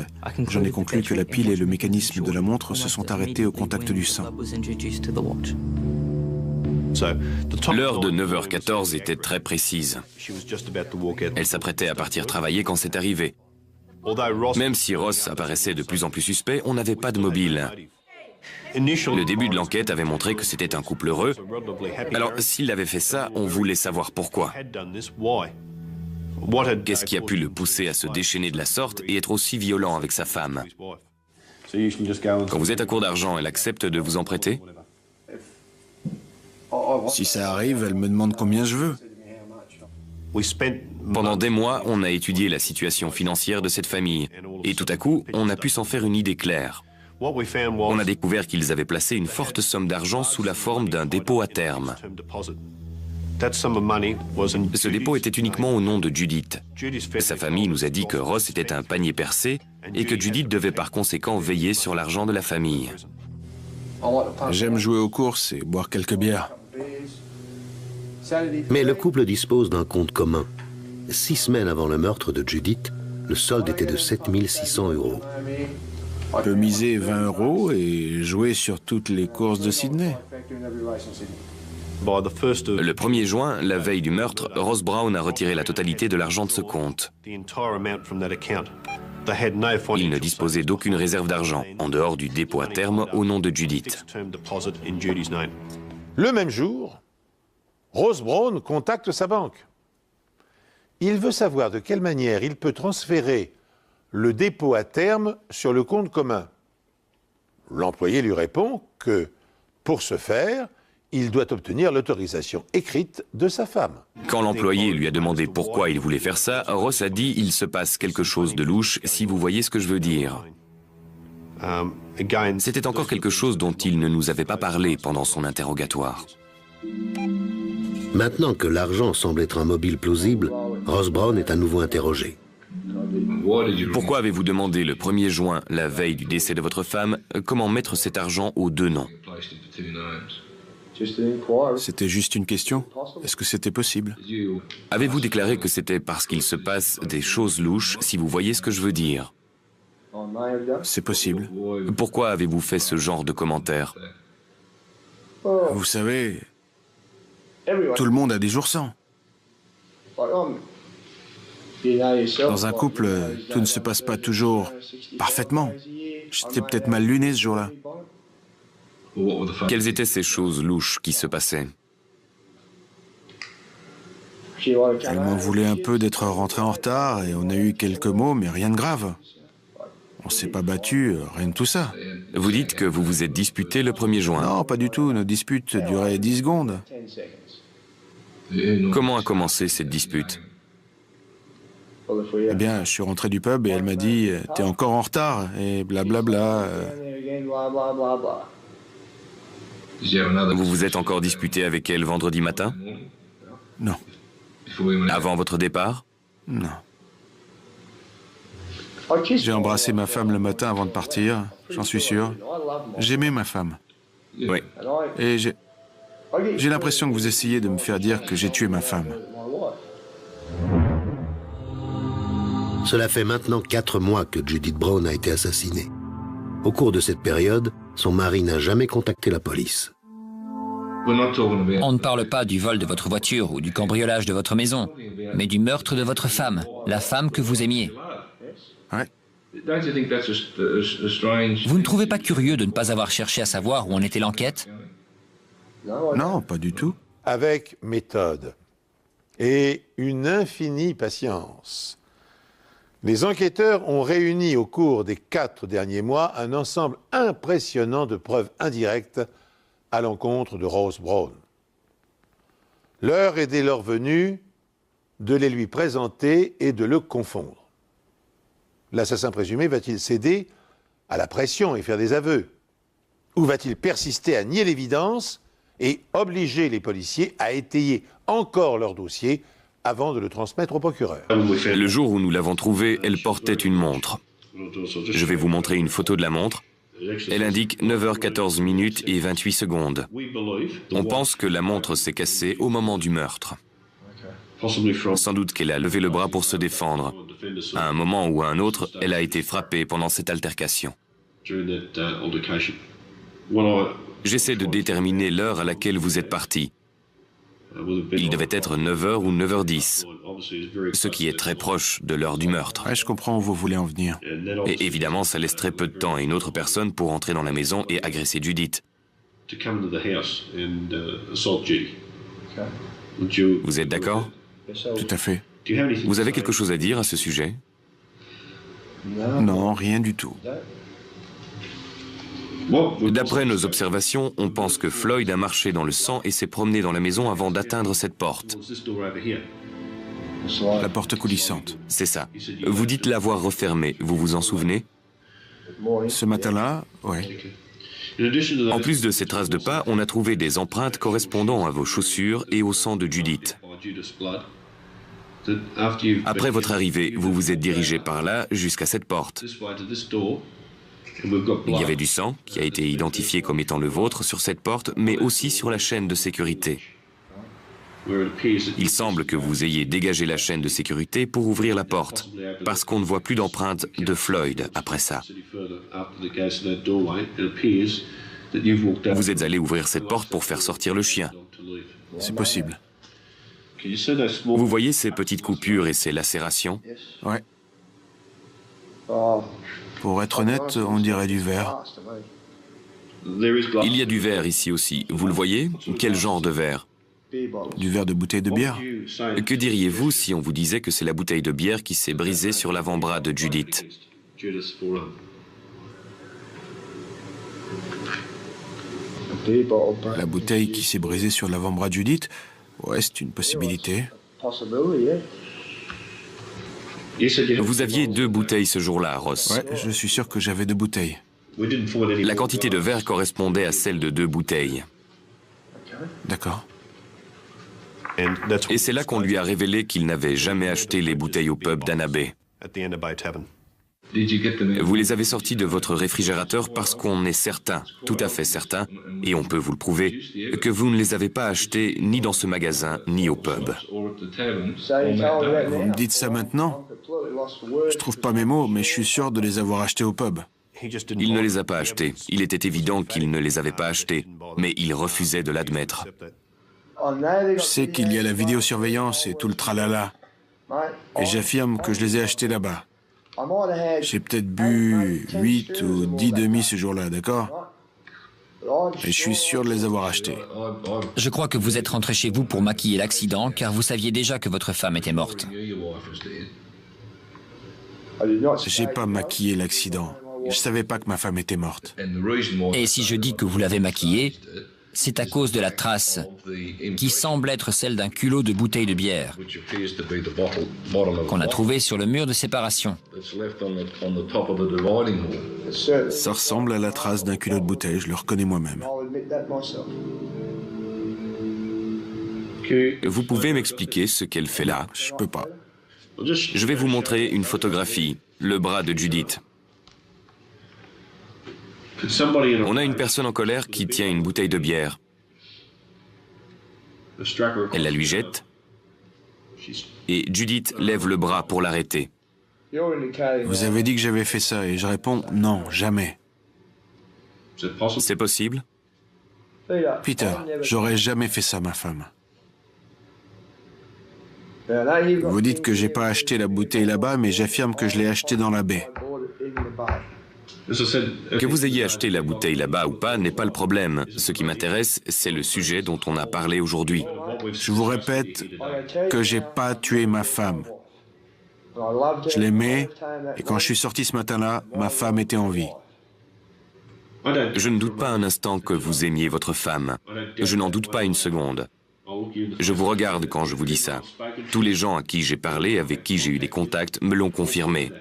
[SPEAKER 1] J'en ai conclu que la pile et le mécanisme de la montre se sont arrêtés au contact du sang.
[SPEAKER 3] L'heure de 9h14 était très précise. Elle s'apprêtait à partir travailler quand c'est arrivé. Même si Ross apparaissait de plus en plus suspect, on n'avait pas de mobile. Le début de l'enquête avait montré que c'était un couple heureux. Alors, s'il avait fait ça, on voulait savoir pourquoi. Qu'est-ce qui a pu le pousser à se déchaîner de la sorte et être aussi violent avec sa femme? Quand vous êtes à court d'argent, elle accepte de vous en prêter?
[SPEAKER 1] Si ça arrive, elle me demande combien je veux.
[SPEAKER 3] Pendant des mois, on a étudié la situation financière de cette famille. Et tout à coup, on a pu s'en faire une idée claire. On a découvert qu'ils avaient placé une forte somme d'argent sous la forme d'un dépôt à terme. Ce dépôt était uniquement au nom de Judith. Sa famille nous a dit que Ross était un panier percé et que Judith devait par conséquent veiller sur l'argent de la famille.
[SPEAKER 1] J'aime jouer aux courses et boire quelques bières.
[SPEAKER 5] Mais le couple dispose d'un compte commun. 6 semaines avant le meurtre de Judith, le solde était de 7 600 €.
[SPEAKER 1] On peut miser 20 € et jouer sur toutes les courses de Sydney.
[SPEAKER 3] Le 1er juin, la veille du meurtre, Ross Brown a retiré la totalité de l'argent de ce compte. Il ne disposait d'aucune réserve d'argent, en dehors du dépôt à terme au nom de Judith.
[SPEAKER 2] Le même jour, Ross Brown contacte sa banque. Il veut savoir de quelle manière il peut transférer le dépôt à terme sur le compte commun. L'employé lui répond que, pour ce faire, il doit obtenir l'autorisation écrite de sa femme.
[SPEAKER 3] Quand l'employé lui a demandé pourquoi il voulait faire ça, Ross a dit « Il se passe quelque chose de louche, si vous voyez ce que je veux dire ». C'était encore quelque chose dont il ne nous avait pas parlé pendant son interrogatoire.
[SPEAKER 5] Maintenant que l'argent semble être un mobile plausible, Ross Brown est à nouveau interrogé.
[SPEAKER 3] Pourquoi avez-vous demandé le 1er juin, la veille du décès de votre femme, comment mettre cet argent aux 2 noms?
[SPEAKER 1] C'était juste une question. Est-ce que c'était possible?
[SPEAKER 3] Avez-vous déclaré que c'était parce qu'il se passe des choses louches, si vous voyez ce que je veux dire?
[SPEAKER 1] C'est possible.
[SPEAKER 3] Pourquoi avez-vous fait ce genre de commentaire?
[SPEAKER 1] Vous savez, tout le monde a des jours sans. Dans un couple, tout ne se passe pas toujours parfaitement. J'étais peut-être mal luné ce jour-là.
[SPEAKER 3] Quelles étaient ces choses louches qui se passaient?
[SPEAKER 1] Elle m'en voulait un peu d'être rentré en retard et on a eu quelques mots, mais rien de grave. On s'est pas battu, rien de tout ça.
[SPEAKER 3] Vous dites que vous vous êtes disputé le 1er juin.
[SPEAKER 1] Non, pas du tout. Nos disputes duraient 10 secondes.
[SPEAKER 3] Comment a commencé cette dispute?
[SPEAKER 1] Eh bien, je suis rentré du pub et elle m'a dit « T'es encore en retard » et blablabla.
[SPEAKER 3] Vous vous êtes encore disputé avec elle vendredi matin?
[SPEAKER 1] Non.
[SPEAKER 3] Avant votre départ?
[SPEAKER 1] Non. J'ai embrassé ma femme le matin avant de partir, j'en suis sûr. J'aimais ma femme.
[SPEAKER 3] Oui.
[SPEAKER 1] Et j'ai l'impression que vous essayez de me faire dire que j'ai tué ma femme.
[SPEAKER 5] Cela fait maintenant 4 mois que Judith Brown a été assassinée. Au cours de cette période, son mari n'a jamais contacté la police.
[SPEAKER 4] On ne parle pas du vol de votre voiture ou du cambriolage de votre maison, mais du meurtre de votre femme, la femme que vous aimiez.
[SPEAKER 1] Ouais.
[SPEAKER 4] Vous ne trouvez pas curieux de ne pas avoir cherché à savoir où en était l'enquête?
[SPEAKER 1] Non, pas du tout.
[SPEAKER 2] Avec méthode et une infinie patience, les enquêteurs ont réuni au cours des 4 derniers mois un ensemble impressionnant de preuves indirectes à l'encontre de Ross Brown. L'heure est dès lors venue de les lui présenter et de le confondre. L'assassin présumé va-t-il céder à la pression et faire des aveux? Ou va-t-il persister à nier l'évidence et obliger les policiers à étayer encore leur dossier avant de le transmettre au procureur?
[SPEAKER 3] Le jour où nous l'avons trouvée, elle portait une montre. Je vais vous montrer une photo de la montre. Elle indique 9h14 minutes et 28 secondes. On pense que la montre s'est cassée au moment du meurtre. Sans doute qu'elle a levé le bras pour se défendre. À un moment ou à un autre, elle a été frappée pendant cette altercation. J'essaie de déterminer l'heure à laquelle vous êtes parti. Il devait être 9h ou 9h10, ce qui est très proche de l'heure du meurtre.
[SPEAKER 1] Ouais, je comprends où vous voulez en venir.
[SPEAKER 3] Et évidemment, ça laisse très peu de temps à une autre personne pour entrer dans la maison et agresser Judith. Vous êtes d'accord?
[SPEAKER 1] Tout à fait.
[SPEAKER 3] Vous avez quelque chose à dire à ce sujet?
[SPEAKER 1] Non, rien du tout.
[SPEAKER 3] D'après nos observations, on pense que Floyd a marché dans le sang et s'est promené dans la maison avant d'atteindre cette porte.
[SPEAKER 1] La porte coulissante.
[SPEAKER 3] C'est ça. Vous dites l'avoir refermée, vous vous en souvenez?
[SPEAKER 1] Ce matin-là, oui.
[SPEAKER 3] En plus de ces traces de pas, on a trouvé des empreintes correspondant à vos chaussures et au sang de Judith. Après votre arrivée, vous vous êtes dirigé par là jusqu'à cette porte. Il y avait du sang, qui a été identifié comme étant le vôtre, sur cette porte, mais aussi sur la chaîne de sécurité. Il semble que vous ayez dégagé la chaîne de sécurité pour ouvrir la porte, parce qu'on ne voit plus d'empreintes de Floyd après ça. Vous êtes allé ouvrir cette porte pour faire sortir le chien.
[SPEAKER 1] C'est possible.
[SPEAKER 3] Vous voyez ces petites coupures et ces lacérations?
[SPEAKER 1] Ouais. Pour être honnête, on dirait du verre.
[SPEAKER 3] Il y a du verre ici aussi. Vous le voyez? Quel genre de verre?
[SPEAKER 1] Du verre de bouteille de bière.
[SPEAKER 3] Que diriez-vous si on vous disait que c'est la bouteille de bière qui s'est brisée sur l'avant-bras de Judith?
[SPEAKER 1] La bouteille qui s'est brisée sur l'avant-bras de Judith? Ouais, c'est une possibilité.
[SPEAKER 3] Vous aviez 2 bouteilles ce jour-là, Ross.
[SPEAKER 1] Ouais, je suis sûr que j'avais 2 bouteilles.
[SPEAKER 3] La quantité de verre correspondait à celle de 2 bouteilles.
[SPEAKER 1] D'accord.
[SPEAKER 3] Et c'est là qu'on lui a révélé qu'il n'avait jamais acheté les bouteilles au pub d'Annabay. Vous les avez sorties de votre réfrigérateur parce qu'on est certain, tout à fait certain, et on peut vous le prouver, que vous ne les avez pas achetées ni dans ce magasin, ni au pub.
[SPEAKER 1] Vous me dites ça maintenant? Je trouve pas mes mots, mais je suis sûr de les avoir achetés au pub.
[SPEAKER 3] Il ne les a pas achetés. Il était évident qu'il ne les avait pas achetés, mais il refusait de l'admettre.
[SPEAKER 1] Je sais qu'il y a la vidéosurveillance et tout le tralala. Et j'affirme que je les ai achetés là-bas. J'ai peut-être bu 8 ou 10 demi ce jour-là, d'accord? Et je suis sûr de les avoir achetés.
[SPEAKER 4] Je crois que vous êtes rentré chez vous pour maquiller l'accident, car vous saviez déjà que votre femme était morte.
[SPEAKER 1] J'ai pas maquillé l'accident. Je savais pas que ma femme était morte.
[SPEAKER 4] Et si je dis que vous l'avez maquillée, c'est à cause de la trace, qui semble être celle d'un culot de bouteille de bière, qu'on a trouvé sur le mur de séparation.
[SPEAKER 1] Ça ressemble à la trace d'un culot de bouteille, je le reconnais moi-même.
[SPEAKER 3] Vous pouvez m'expliquer ce qu'elle fait là?
[SPEAKER 1] Je peux pas.
[SPEAKER 3] Je vais vous montrer une photographie, le bras de Judith. On a une personne en colère qui tient une bouteille de bière. Elle la lui jette et Judith lève le bras pour l'arrêter.
[SPEAKER 1] Vous avez dit que j'avais fait ça et je réponds non, jamais.
[SPEAKER 3] C'est possible?
[SPEAKER 1] Peter, j'aurais jamais fait ça, ma femme. Vous dites que j'ai pas acheté la bouteille là-bas, mais j'affirme que je l'ai achetée dans la baie.
[SPEAKER 3] Que vous ayez acheté la bouteille là-bas ou pas n'est pas le problème. Ce qui m'intéresse, c'est le sujet dont on a parlé aujourd'hui.
[SPEAKER 1] Je vous répète que j'ai pas tué ma femme. Je l'aimais, et quand je suis sorti ce matin-là, ma femme était en vie.
[SPEAKER 3] Je ne doute pas un instant que vous aimiez votre femme. Je n'en doute pas une seconde. Je vous regarde quand je vous dis ça. Tous les gens à qui j'ai parlé, avec qui j'ai eu des contacts, me l'ont confirmé.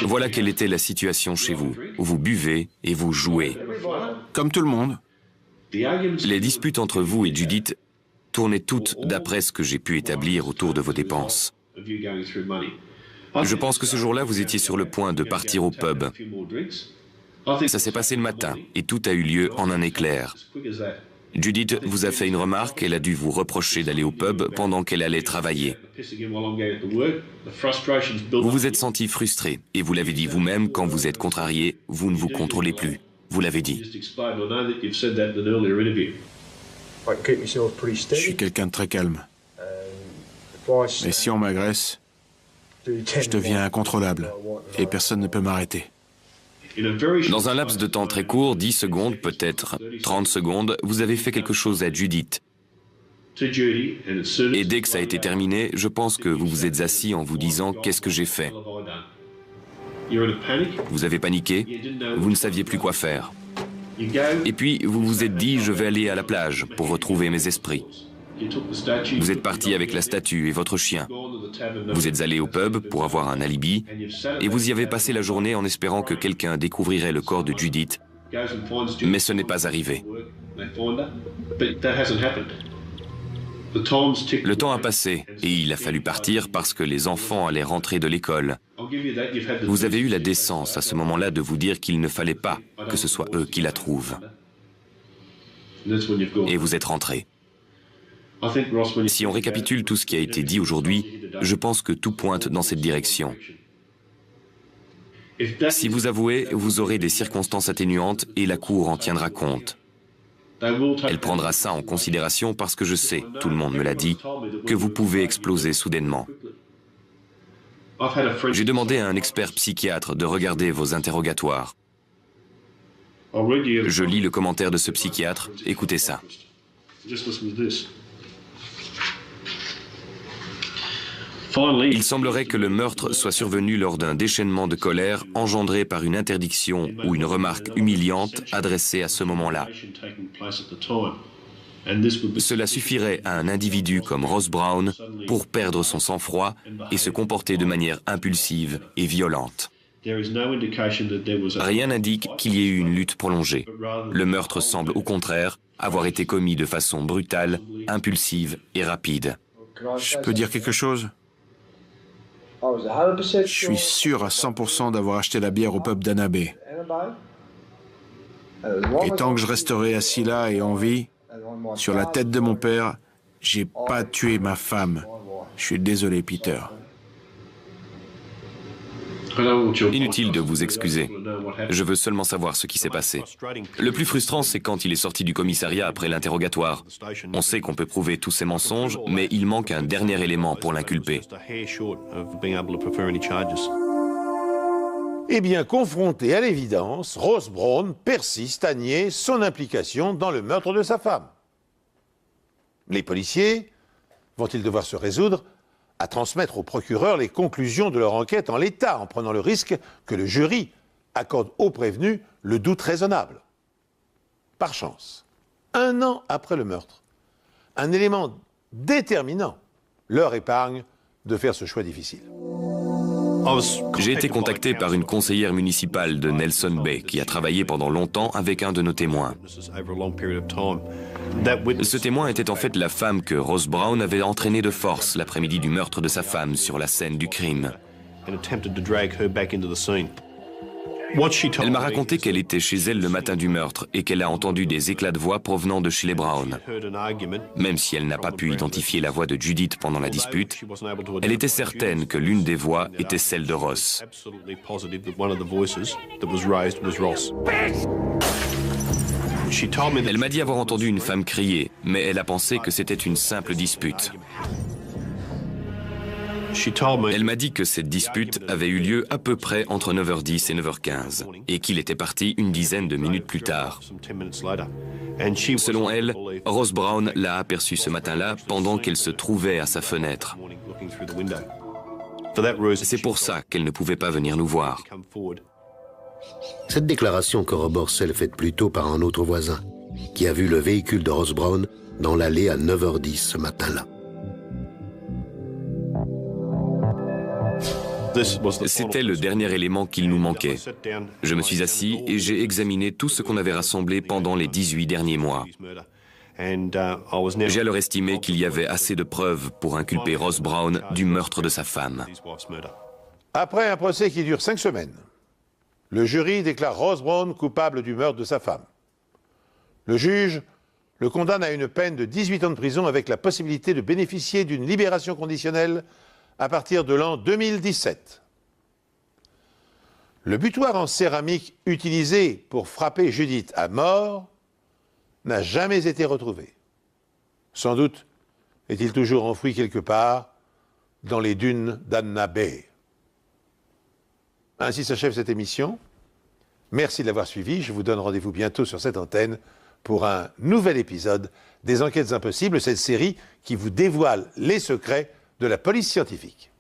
[SPEAKER 3] Voilà quelle était la situation chez vous. Vous buvez et vous jouez.
[SPEAKER 1] Comme tout le monde.
[SPEAKER 3] Les disputes entre vous et Judith tournaient toutes d'après ce que j'ai pu établir autour de vos dépenses. Je pense que ce jour-là, vous étiez sur le point de partir au pub. Ça s'est passé le matin et tout a eu lieu en un éclair. Judith vous a fait une remarque, elle a dû vous reprocher d'aller au pub pendant qu'elle allait travailler. Vous vous êtes senti frustré et vous l'avez dit vous-même, quand vous êtes contrarié, vous ne vous contrôlez plus. Vous l'avez dit.
[SPEAKER 1] Je suis quelqu'un de très calme. Mais si on m'agresse, je deviens incontrôlable et personne ne peut m'arrêter.
[SPEAKER 3] Dans un laps de temps très court, 10 secondes, peut-être 30 secondes, vous avez fait quelque chose à Judith. Et dès que ça a été terminé, je pense que vous vous êtes assis en vous disant « Qu'est-ce que j'ai fait ?» Vous avez paniqué, vous ne saviez plus quoi faire. Et puis, vous vous êtes dit « Je vais aller à la plage pour retrouver mes esprits ». Vous êtes parti avec la statue et votre chien. Vous êtes allé au pub pour avoir un alibi et vous y avez passé la journée en espérant que quelqu'un découvrirait le corps de Judith, mais ce n'est pas arrivé. Le temps a passé et il a fallu partir parce que les enfants allaient rentrer de l'école. Vous avez eu la décence à ce moment-là de vous dire qu'il ne fallait pas que ce soit eux qui la trouvent. Et vous êtes rentrés. Si on récapitule tout ce qui a été dit aujourd'hui, je pense que tout pointe dans cette direction. Si vous avouez, vous aurez des circonstances atténuantes et la Cour en tiendra compte. Elle prendra ça en considération parce que je sais, tout le monde me l'a dit, que vous pouvez exploser soudainement. J'ai demandé à un expert psychiatre de regarder vos interrogatoires. Je lis le commentaire de ce psychiatre, écoutez ça. Il semblerait que le meurtre soit survenu lors d'un déchaînement de colère engendré par une interdiction ou une remarque humiliante adressée à ce moment-là. Cela suffirait à un individu comme Ross Brown pour perdre son sang-froid et se comporter de manière impulsive et violente. Rien n'indique qu'il y ait eu une lutte prolongée. Le meurtre semble au contraire avoir été commis de façon brutale, impulsive et rapide.
[SPEAKER 1] Je peux dire quelque chose ? Je suis sûr à 100% d'avoir acheté la bière au pub d'Annabé. Et tant que je resterai assis là et en vie, sur la tête de mon père, j'ai pas tué ma femme. Je suis désolé, Peter.
[SPEAKER 3] Inutile de vous excuser. Je veux seulement savoir ce qui s'est passé. Le plus frustrant, c'est quand il est sorti du commissariat après l'interrogatoire. On sait qu'on peut prouver tous ces mensonges, mais il manque un dernier élément pour l'inculper.
[SPEAKER 2] Eh bien, confronté à l'évidence, Ross Brown persiste à nier son implication dans le meurtre de sa femme. Les policiers vont-ils devoir se résoudre à transmettre au procureur les conclusions de leur enquête en l'état, en prenant le risque que le jury accorde au prévenu le doute raisonnable? Par chance, 1 an après le meurtre, un élément déterminant leur épargne de faire ce choix difficile.
[SPEAKER 3] J'ai été contacté par une conseillère municipale de Nelson Bay qui a travaillé pendant longtemps avec un de nos témoins. Ce témoin était en fait la femme que Ross Brown avait entraînée de force l'après-midi du meurtre de sa femme sur la scène du crime. Elle m'a raconté qu'elle était chez elle le matin du meurtre et qu'elle a entendu des éclats de voix provenant de chez les Brown. Même si elle n'a pas pu identifier la voix de Judith pendant la dispute, elle était certaine que l'une des voix était celle de Ross. Elle m'a dit avoir entendu une femme crier, mais elle a pensé que c'était une simple dispute. Elle m'a dit que cette dispute avait eu lieu à peu près entre 9h10 et 9h15 et qu'il était parti une dizaine de minutes plus tard. Selon elle, Ross Brown l'a aperçue ce matin-là pendant qu'elle se trouvait à sa fenêtre. C'est pour ça qu'elle ne pouvait pas venir nous voir.
[SPEAKER 5] Cette déclaration corrobore celle faite plus tôt par un autre voisin qui a vu le véhicule de Ross Brown dans l'allée à 9h10 ce matin-là.
[SPEAKER 3] C'était le dernier élément qu'il nous manquait. Je me suis assis et j'ai examiné tout ce qu'on avait rassemblé pendant les 18 derniers mois. J'ai alors estimé qu'il y avait assez de preuves pour inculper Ross Brown du meurtre de sa femme.
[SPEAKER 2] Après un procès qui dure 5 semaines, le jury déclare Ross Brown coupable du meurtre de sa femme. Le juge le condamne à une peine de 18 ans de prison avec la possibilité de bénéficier d'une libération conditionnelle à partir de l'an 2017. Le butoir en céramique utilisé pour frapper Judith à mort n'a jamais été retrouvé. Sans doute est-il toujours enfoui quelque part dans les dunes d'Annabé. Ainsi s'achève cette émission. Merci de l'avoir suivi. Je vous donne rendez-vous bientôt sur cette antenne pour un nouvel épisode des Enquêtes Impossibles, cette série qui vous dévoile les secrets de la police scientifique.